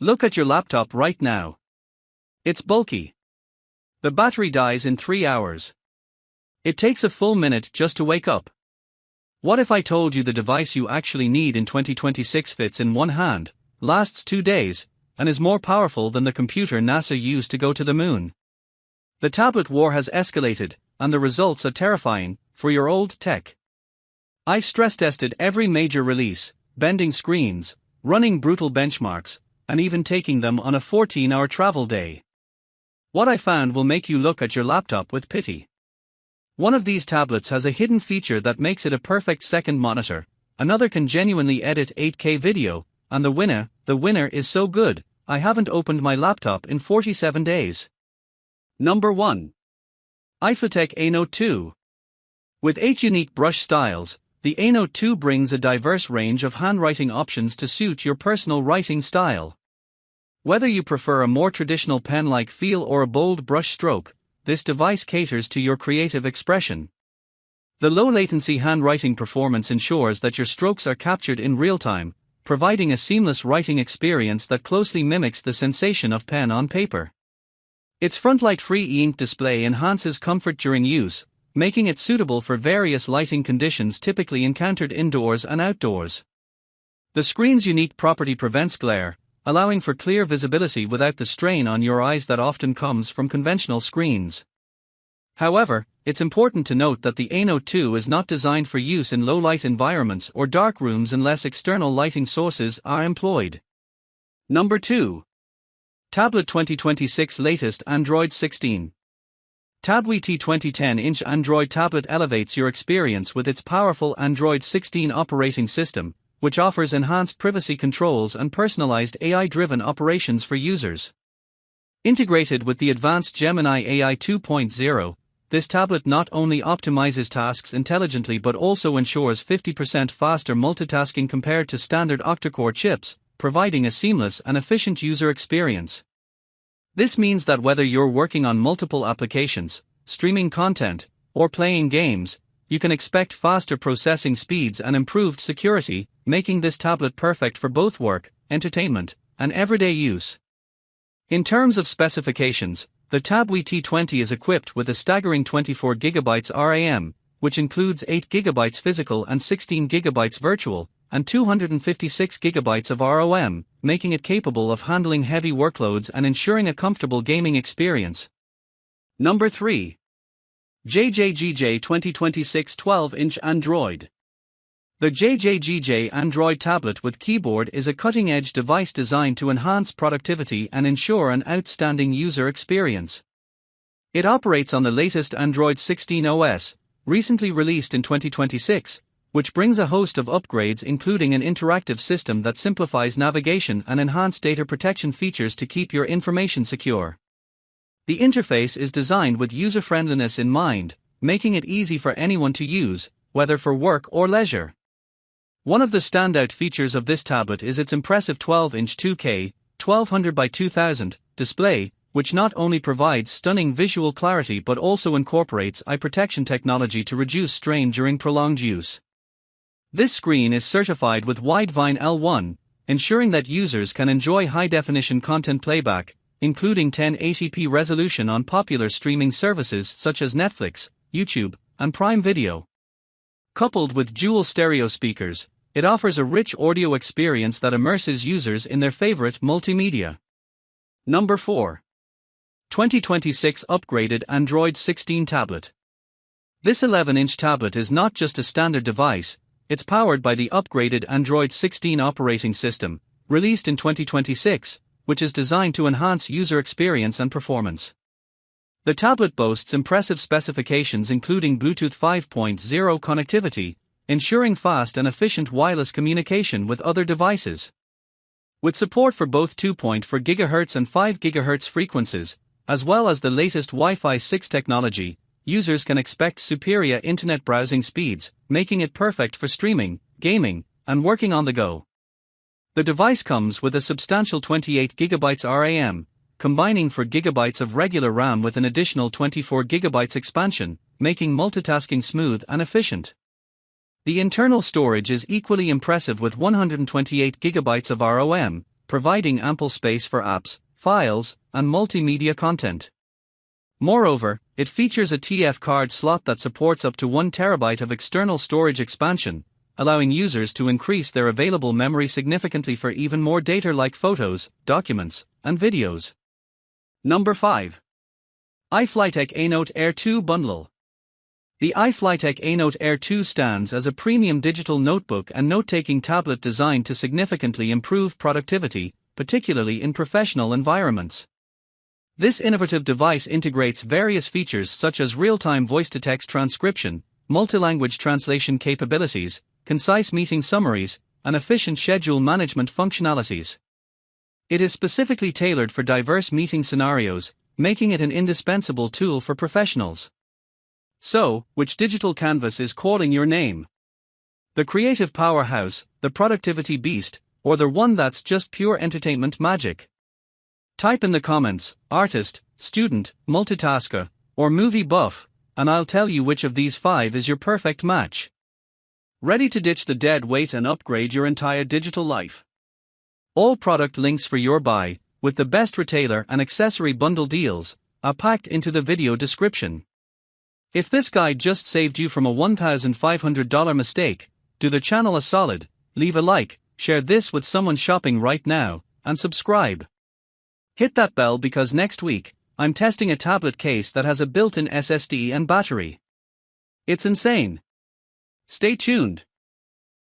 Look at your laptop right now. It's bulky. The battery dies in 3 hours. It takes a full minute just to wake up. What if I told you the device you actually need in 2026 fits in one hand, lasts 2 days, and is more powerful than the computer NASA used to go to the moon? The tablet war has escalated, and the results are terrifying for your old tech. I've stress tested every major release, bending screens, running brutal benchmarks, and even taking them on a 14-hour travel day. What I found will make you look at your laptop with pity. One of these tablets has a hidden feature that makes it a perfect second monitor, another can genuinely edit 8K video, and the winner is so good, I haven't opened my laptop in 47 days. Number 1. iFLYTEK AINOTE 2. With 8 unique brush styles, the AINOTE 2 brings a diverse range of handwriting options to suit your personal writing style. Whether you prefer a more traditional pen-like feel or a bold brush stroke, this device caters to your creative expression. The low-latency handwriting performance ensures that your strokes are captured in real time, providing a seamless writing experience that closely mimics the sensation of pen on paper. Its frontlight-free e-ink display enhances comfort during use, making it suitable for various lighting conditions typically encountered indoors and outdoors. The screen's unique property prevents glare, allowing for clear visibility without the strain on your eyes that often comes from conventional screens. However, it's important to note that the AINOTE 2 is not designed for use in low-light environments or dark rooms unless external lighting sources are employed. Number 2. Tablet 2026 Latest Android 16. iFLYTEK 2010-inch Android tablet elevates your experience with its powerful Android 16 operating system, which offers enhanced privacy controls and personalized AI-driven operations for users. Integrated with the advanced Gemini AI 2.0, this tablet not only optimizes tasks intelligently but also ensures 50% faster multitasking compared to standard octa-core chips, providing a seamless and efficient user experience. This means that whether you're working on multiple applications, streaming content, or playing games, you can expect faster processing speeds and improved security, making this tablet perfect for both work, entertainment, and everyday use. In terms of specifications, the iFLYTEK 20 is equipped with a staggering 24GB RAM, which includes 8GB physical and 16GB virtual, and 256GB of ROM, making it capable of handling heavy workloads and ensuring a comfortable gaming experience. Number 3. JJGJ 2026 12-inch Android. The JJGJ Android tablet with keyboard is a cutting-edge device designed to enhance productivity and ensure an outstanding user experience. It operates on the latest Android 16 OS, recently released in 2026, which brings a host of upgrades including an interactive system that simplifies navigation and enhanced data protection features to keep your information secure. The interface is designed with user-friendliness in mind, making it easy for anyone to use, whether for work or leisure. One of the standout features of this tablet is its impressive 12-inch 2K, 1200 by 2000 display, which not only provides stunning visual clarity but also incorporates eye protection technology to reduce strain during prolonged use. This screen is certified with Widevine L1, ensuring that users can enjoy high-definition content playback, including 1080p resolution on popular streaming services such as Netflix, YouTube, and Prime Video. Coupled with dual stereo speakers, it offers a rich audio experience that immerses users in their favorite multimedia. Number 4. 2026 Upgraded Android 16 Tablet. This 11-inch tablet is not just a standard device, it's powered by the upgraded Android 16 operating system, released in 2026, which is designed to enhance user experience and performance. The tablet boasts impressive specifications including Bluetooth 5.0 connectivity, ensuring fast and efficient wireless communication with other devices. With support for both 2.4 GHz and 5 GHz frequencies, as well as the latest Wi-Fi 6 technology, users can expect superior internet browsing speeds, making it perfect for streaming, gaming, and working on the go. The device comes with a substantial 28GB RAM, combining 4GB of regular RAM with an additional 24GB expansion, making multitasking smooth and efficient. The internal storage is equally impressive with 128GB of ROM, providing ample space for apps, files, and multimedia content. Moreover, it features a TF card slot that supports up to 1 TB of external storage expansion, allowing users to increase their available memory significantly for even more data like photos, documents, and videos. Number 5. iFLYTEK AINOTE Air 2 Bundlel. The iFLYTEK AINOTE Air 2 stands as a premium digital notebook and note-taking tablet designed to significantly improve productivity, particularly in professional environments. This innovative device integrates various features such as real-time voice-to-text transcription, multilanguage translation capabilities, concise meeting summaries, and efficient schedule management functionalities. It is specifically tailored for diverse meeting scenarios, making it an indispensable tool for professionals. So, which digital canvas is calling your name? The creative powerhouse, the productivity beast, or the one that's just pure entertainment magic? Type in the comments, artist, student, multitasker, or movie buff, and I'll tell you which of these 5 is your perfect match. Ready to ditch the dead weight and upgrade your entire digital life? All product links for your buy, with the best retailer and accessory bundle deals, are packed into the video description. If this guide just saved you from a $1,500 mistake, do the channel a solid, leave a like, share this with someone shopping right now, and subscribe. Hit that bell because next week, I'm testing a tablet case that has a built-in SSD and battery. It's insane. Stay tuned.